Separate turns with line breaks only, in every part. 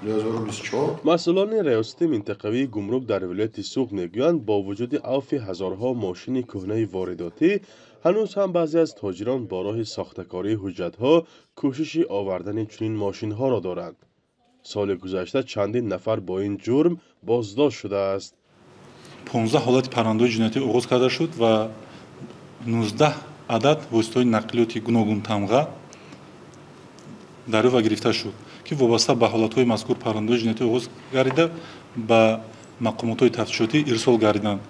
2024
مسئولان ریاست منطقوی گمرک در ولایت سوق میگویند با وجود عفو هزارها ماشین کهنه وارداتی هنوز هم بعضی از تاجران با راه ساخته‌کاری حجت‌ها کوشش آوردن چنین ماشین‌ها را دارند. سال گذشته چندین نفر با این جرم بازداشت شده است.
15 ҳолати паррандаҳои ҷиноятӣ оғоз карда шуд ва 19 адад воситаҳои нақлиёти гуногун тамға дарёфт ва гирифта шуд, ки вобаста ба ҳолатҳои мазкур паррандаҳои ҷиноятӣ оғоз гардида ба мақомотҳои тафтишотӣ ирсол гардиданд.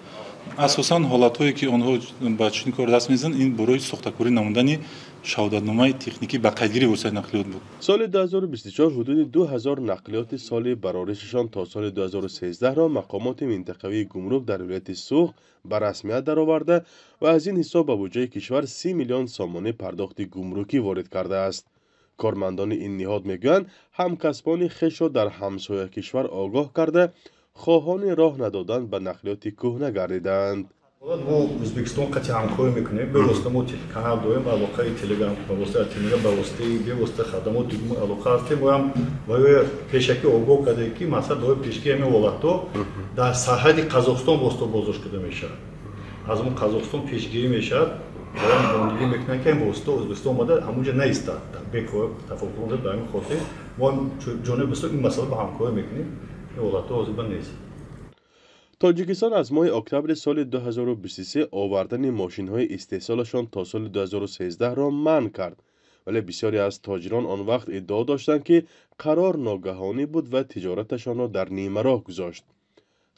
асосан ҳолатҳое ки онҳо ба чунин кор даст мезананд, ин борои сохтакорӣ намудани шаҳодатномаи техникӣ ба қайдгирии воситаи нақлиёт буд.
سال 2024 حدود 2000 نقلیات سال برآورششان تا سال 2013 را مقامات منطقوی گمرک در ولایت سوق به رسمیت درآورده و از این حساب به بودجه کشور 30 میلیون سامانه پرداخت گمرکی وارد کرده است. کارمندان این نهاد میگویند همکسبان خویش را در همسایه کشور آگاه کرده خواهان راه ندادن به نقلیات کهنه گردیدند.
ما O'zbekiston qat'iy hamkorlik میکنیم به واسطه ما کانال داریم علاقه تلگرام به واسطه تلگرام به واسطه خدمات دیگه علاقه هستیم و هم برای پیشکی آگاه کرده که مثلا برای پیشگیری همین ولایت‌ها در سرحد قزاقستان واسطه بازداشت کرده میشه از اون قزاقستان پیشگیری میشه دارن رانندگی میکنن که این واسطه ازبکستان اومده همونجا نیستاد بکو تفاوت در این خاطر ما جانب بسیار این مسئله با همکاری میکنیم این ولایت‌ها آزاد نیست.
تاجیکستان از ماه اکتبر سال 2023 آوردن ماشین‌های استحصالشان تا سال 2013 را منع کرد، ولی بسیاری از تاجران آن وقت ادعا داشتند که قرار ناگهانی بود و تجارتشان را در نیمه راه گذاشت.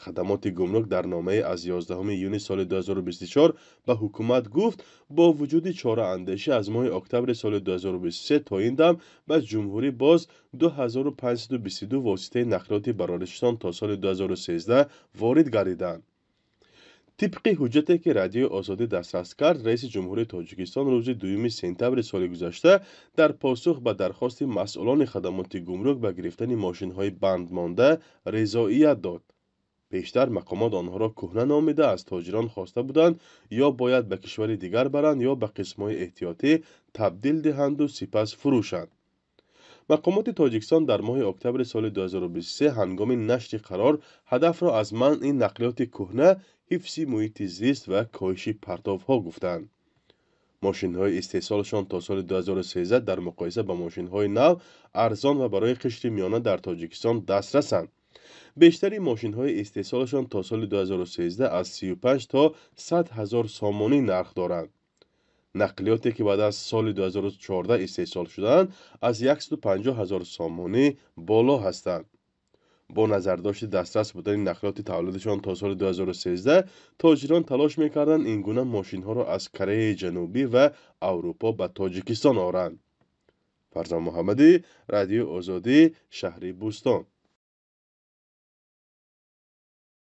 خدمات گمرک در نامه از 11 یونی سال 2024 به حکومت گفت با وجود چاره اندیشه از ماه اکتبر سال 2023 تا این دم به جمهوری باز 2522 واسطه نقلیات برآورششان تا سال 2013 وارد گردیدند. طبق حجتی که رادیو آزادی دسترس کرد، رئیس جمهوری تاجیکستان روز 2 سپتامبر سال گذشته در پاسخ به درخواست مسئولان خدمات گمرک به گرفتن ماشین‌های بند مانده رضایت داد. پیشتر مقامات آنها را کهنه نامیده از تاجران خواسته بودند یا باید به کشور دیگر برند یا به قسم‌های احتیاطی تبدیل دهند و سپس فروشند. مقامات تاجیکستان در ماه اکتبر سال 2023 هنگام نشر قرار هدف را از منع این نقلیات کهنه، حفظ محیط زیست و کاهش پرتاب‌ها گفتند. ماشین‌های استحصالشان تا سال 2013 در مقایسه با ماشین‌های نو ارزان و برای قشر میانه در تاجیکستان دسترسند. بیشتری ماشین‌های استحصالشان تا سال 2013 از 35 تا 100 هزار سامانی نرخ دارند. نقلیاتی که بعد از سال 2014 استحصال شدند از 150 هزار سامانی بالا هستند. با نظرداشت دسترس بودن نقلیات تولیدشان تا سال 2013 تاجران تلاش می‌کردند این گونه ماشین‌ها را از کره جنوبی و اروپا به تاجیکستان آورند. فرزان محمدی، رادیو آزادی، شهر بوستان.